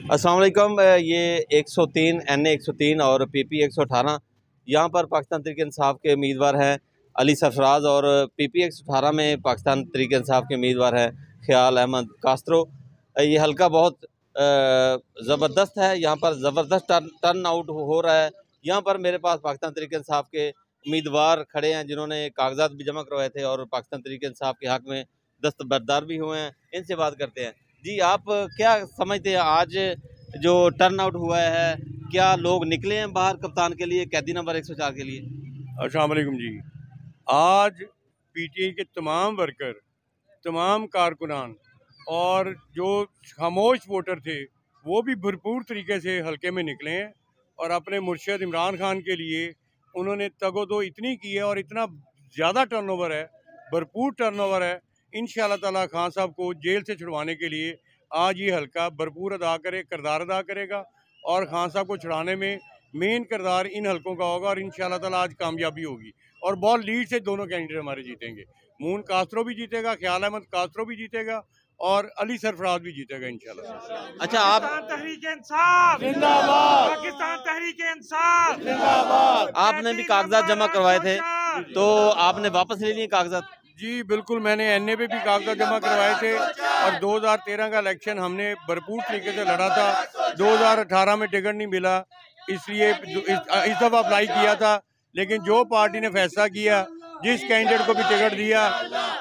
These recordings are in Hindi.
अस्सलाम वालेकुम। ये 103 NA 103 और PP 118 यहाँ पर पाकिस्तान तहरीक इंसाफ के उम्मीदवार हैं अली सरफराज, और PP 118 में पाकिस्तान तहरीक इंसाफ के उम्मीदवार हैं ख्याल अहमद कास्त्रो। ये हल्का बहुत ज़बरदस्त है, यहाँ पर ज़बरदस्त टर्न आउट हो रहा है। यहाँ पर मेरे पास पाकिस्तान तहरीक इंसाफ के उम्मीदवार खड़े हैं जिन्होंने कागजात भी जमा करवाए थे और पाकिस्तान तहरीक इंसाफ के हक़ में दस्तबरदार भी हुए हैं। इनसे बात करते हैं। जी, आप क्या समझते हैं आज जो टर्न आउट हुआ है, क्या लोग निकले हैं बाहर कप्तान के लिए, कैदी नंबर 104 के लिए? अस्सलाम वालेकुम जी। आज पीटीआई के तमाम वर्कर, तमाम कारकुनान और जो खामोश वोटर थे वो भी भरपूर तरीके से हल्के में निकले हैं और अपने मुर्शिद इमरान खान के लिए उन्होंने तगोदो इतनी की है और इतना ज़्यादा टर्नओवर है, भरपूर टर्नओवर है। इंशाअल्लाह ताला खान साहब को जेल से छुड़वाने के लिए आज ये हल्का भरपूर किरदार अदा करेगा और खान साहब को छुड़ाने में मेन किरदार इन हल्कों का होगा और इंशाअल्लाह ताला आज कामयाबी होगी और बहुत लीड से दोनों कैंडिडेट हमारे जीतेंगे। मून कास्त्रो भी जीतेगा, ख्याल अहमद कास्त्रो भी जीतेगा और अली सरफराज भी जीतेगा इंशाल्लाह। अच्छा, आप तहरीक इंसाफ जिंदाबाद, पाकिस्तान तहरीक इंसाफ जिंदाबाद। आपने भी कागजात जमा करवाए थे, तो आपने वापस ले लिए कागजात? जी बिल्कुल, मैंने NA पे भी कागजात जमा करवाए थे और 2013 का इलेक्शन हमने भरपूर तरीके से लड़ा था। 2018 में टिकट नहीं मिला, इसलिए इस दफ़ा अप्लाई किया था, लेकिन जो पार्टी ने फैसला किया, जिस कैंडिडेट को भी टिकट दिया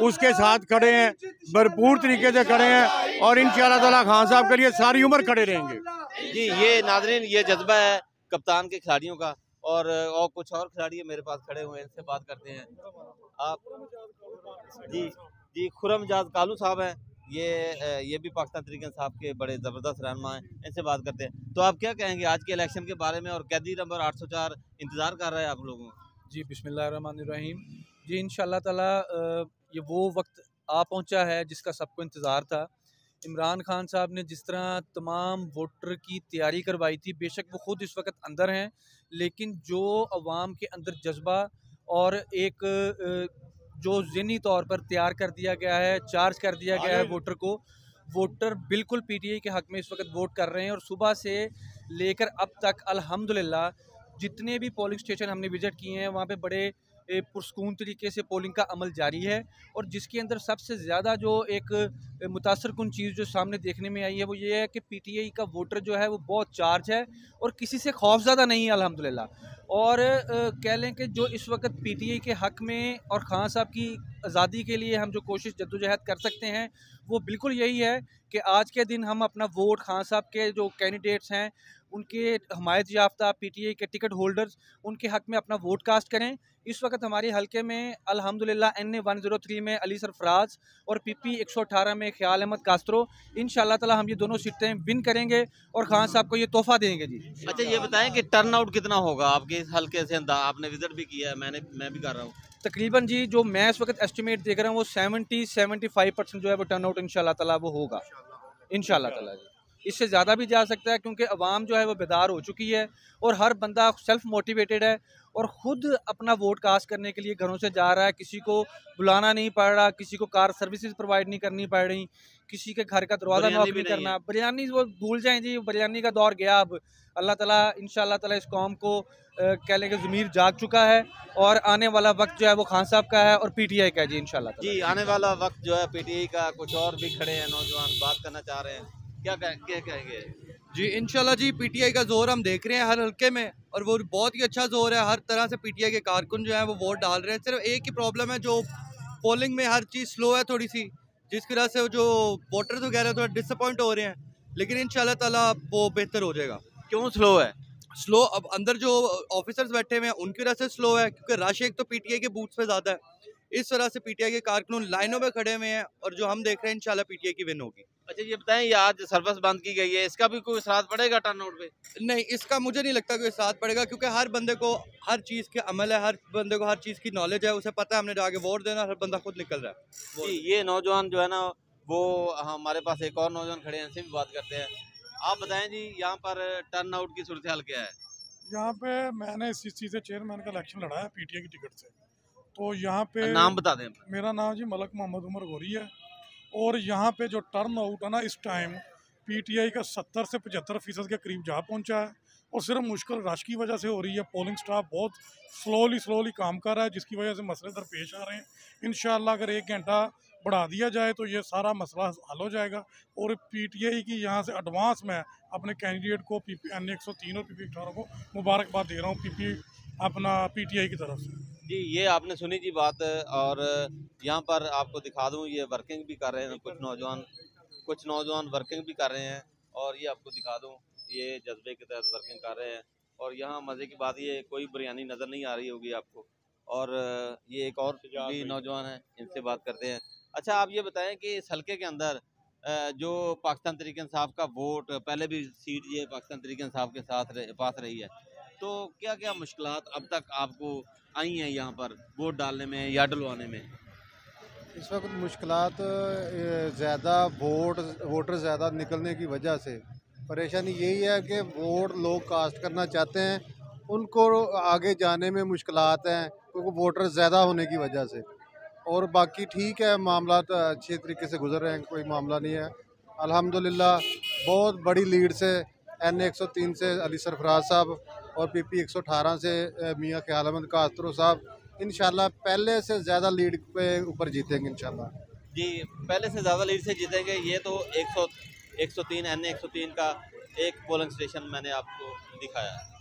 उसके साथ खड़े हैं, भरपूर तरीके से खड़े हैं और इंशाअल्लाह ताला खान साहब के लिए सारी उम्र खड़े रहेंगे। जी, ये नाज़रीन, ये जज्बा है कप्तान के खिलाड़ियों का, और कुछ और खिलाड़ी मेरे पास खड़े हुए हैं, इनसे बात करते हैं। आप जी जी, खुरमजाद कालू साहब हैं, ये भी पाकिस्तान तहरीक इंसाफ के बड़े ज़बरदस्त रहनुमा हैं, इनसे बात करते हैं। तो आप क्या कहेंगे आज के इलेक्शन के बारे में, और कैदी नंबर 804 इंतज़ार कर रहा है आप लोगों का? जी बिस्मिल्लाहिर्रहमानिर्रहीम। जी इंशाअल्लाह ताला ये वो वक्त आ पहुंचा है जिसका सबको इंतज़ार था। इमरान खान साहब ने जिस तरह तमाम वोटर की तैयारी करवाई थी, बेशक वो ख़ुद इस वक्त अंदर हैं, लेकिन जो अवाम के अंदर जज्बा और एक जो ज़हनी तौर पर तैयार कर दिया गया है, चार्ज कर दिया गया है वोटर को, वोटर बिल्कुल PTI के हक़ में इस वक्त वोट कर रहे हैं। और सुबह से लेकर अब तक अल्हम्दुलिल्लाह जितने भी पोलिंग स्टेशन हमने विज़िट किए हैं वहाँ पे बड़े पुरस्कून तरीके से पोलिंग का अमल जारी है। और जिसके अंदर सबसे ज़्यादा जो एक मुतासर कुन चीज़ जो सामने देखने में आई है वो ये है कि PTI का वोटर जो है वो बहुत चार्ज है और किसी से खौफज़दा नहीं है अल्हम्दुलिल्लाह। और कह लें कि जो इस वक्त PTI के हक़ में और खान साहब की आज़ादी के लिए हम जो कोशिश जद्दोजहद कर सकते हैं वो बिल्कुल यही है कि आज के दिन हम अपना वोट खान साहब के जो कैंडिडेट्स हैं उनके हमायत याफ्ता PTI के टिकट होल्डर्स उनके हक़ में अपना वोट कास्ट करें। इस वक्त हमारे हलके में अल्हम्दुलिल्लाह NA 103 में अली सरफराज और PP 118 में ख्याल अहमद कास्त्रो, इंशाअल्लाह ताला हम ये दोनों सीटें विन करेंगे और खान साहब को ये तोहफा देंगे। जी अच्छा, ये बताएं कि टर्न आउट कितना होगा आपके इस हल्के से? आपने विजिट भी किया है, मैं भी कर रहा हूँ। तकरीबन जी जो मैं इस वक्त एस्टिमेट देख रहा हूँ वो 70-75% जो है वो टर्न आउट इंशाअल्लाह ताला वो होगा इंशाअल्लाह ताला। जी इससे ज़्यादा भी जा सकता है क्योंकि अवाम जो है वो बेदार हो चुकी है और हर बंदा सेल्फ मोटिवेटेड है और ख़ुद अपना वोट कास्ट करने के लिए घरों से जा रहा है। किसी को बुलाना नहीं पड़ रहा, किसी को कार सर्विसेज प्रोवाइड नहीं करनी पड़ रही, किसी के घर का दरवाज़ा नॉक नहीं करना। बिरयानी वो भूल जाएं जी, बिरयानी का दौर गया। अब अल्लाह ताला इंशाअल्लाह ताला इस कौम को कह लें कि ज़मीर जाग चुका है और आने वाला वक्त जो है वो खान साहब का है और PTI का है। जी इंशाअल्लाह जी, आने वाला वक्त जो है PTI का। कुछ और भी खड़े हैं नौजवान, बात करना चाह रहे हैं, क्या कहेंगे? जी इंशाल्लाह जी, PTI का जोर हम देख रहे हैं हर हल्के में और वो बहुत ही अच्छा जोर है। हर तरह से PTI के कारकुन जो है वो वोट डाल रहे हैं। सिर्फ एक ही प्रॉब्लम है, जो पोलिंग में हर चीज़ स्लो है थोड़ी सी, जिसकी वजह से जो वोटर्स वगैरह थोड़ा डिसअपॉइंट हो रहे हैं, लेकिन इंशाल्लाह ताला वो बेहतर हो जाएगा। क्यों स्लो है? स्लो अब अंदर जो ऑफिसर्स बैठे हुए हैं उनकी वजह से स्लो है, क्योंकि रश एक तो PTI के बूथ पे ज़्यादा है, इस तरह से PTI के कारकुन लाइनों में खड़े हुए हैं और जो हम देख रहे हैं इंशाल्लाह PTI की विन होगी। अच्छा, ये बताएं, ये आज सर्विस बंद की गई है, इसका भी कोई असर पड़ेगा टर्नआउट पे? नहीं, इसका मुझे नहीं लगता कोई साथ पड़ेगा, क्योंकि हर बंदे को हर चीज़ के अमल है, हर बंदे को हर चीज़ की नॉलेज है, उसे पता है हमने जाके वोट देना, हर बंदा खुद निकल रहा है। जी, ये नौजवान जो है ना, वो हमारे पास एक और नौजवान खड़े हैं, इनसे भी बात करते हैं। आप बताएं जी, यहाँ पर टर्न आउट की सूरत हाल क्या है? यहाँ पे मैंने CC से चेयरमैन का इलेक्शन लड़ा है PTI की टिकट से। तो यहाँ पे नाम बता दें। मेरा नाम जी मलक मोहम्मद उमर गोरी है और यहाँ पे जो टर्न आउट है ना इस टाइम पीटीआई का 70 से 75% के करीब जा पहुंचा है और सिर्फ मुश्किल रश की वजह से हो रही है। पोलिंग स्टाफ बहुत स्लोली काम कर रहा है, जिसकी वजह से मसले दरपेश आ रहे हैं। इंशाल्लाह अगर 1 घंटा बढ़ा दिया जाए तो ये सारा मसला हल हो जाएगा। और पीटीआई की यहाँ से एडवांस में अपने कैंडिडेट को NA 103 और PP 18 को मुबारकबाद दे रहा हूँ अपना पीटीआई की तरफ से। जी, ये आपने सुनी जी बात। और यहाँ पर आपको दिखा दूँ, ये वर्किंग भी कर रहे हैं कुछ नौजवान वर्किंग भी कर रहे हैं। और ये आपको दिखा दूँ, ये जज्बे के तहत वर्किंग कर रहे हैं। और यहाँ मज़े की बात ये कोई बिरयानी नज़र नहीं आ रही होगी आपको। और ये एक और भी नौजवान हैं, इनसे बात करते हैं। अच्छा, आप ये बताएं कि इस हलके के अंदर जो पाकिस्तान तहरीक इंसाफ का वोट, पहले भी सीट ये पाकिस्तान तहरीक इंसाफ के पास रही है, तो क्या क्या मुश्किलात अब तक आपको आई हैं यहाँ पर वोट डालने में या डलवाने में? इस वक्त मुश्किलात ज़्यादा वोटर ज़्यादा निकलने की वजह से परेशानी यही है कि वोट लोग कास्ट करना चाहते हैं, उनको आगे जाने में मुश्किलात हैं क्योंकि वोटर ज़्यादा होने की वजह से। और बाकी ठीक है, मामला तो अच्छे तरीके से गुजर रहे हैं, कोई मामला नहीं है अल्हम्दुलिल्लाह। बहुत बड़ी लीड से NA 103 से अली सरफराज साहब और PP 118 से मियाँ ख्याल अहमद कास्तरो साहब इंशाल्लाह पहले से ज़्यादा लीड पे ऊपर जीतेंगे इंशाल्लाह। जी, पहले से ज़्यादा लीड से जीतेंगे। ये तो 103 NA 103 का एक पोलिंग स्टेशन मैंने आपको दिखाया है।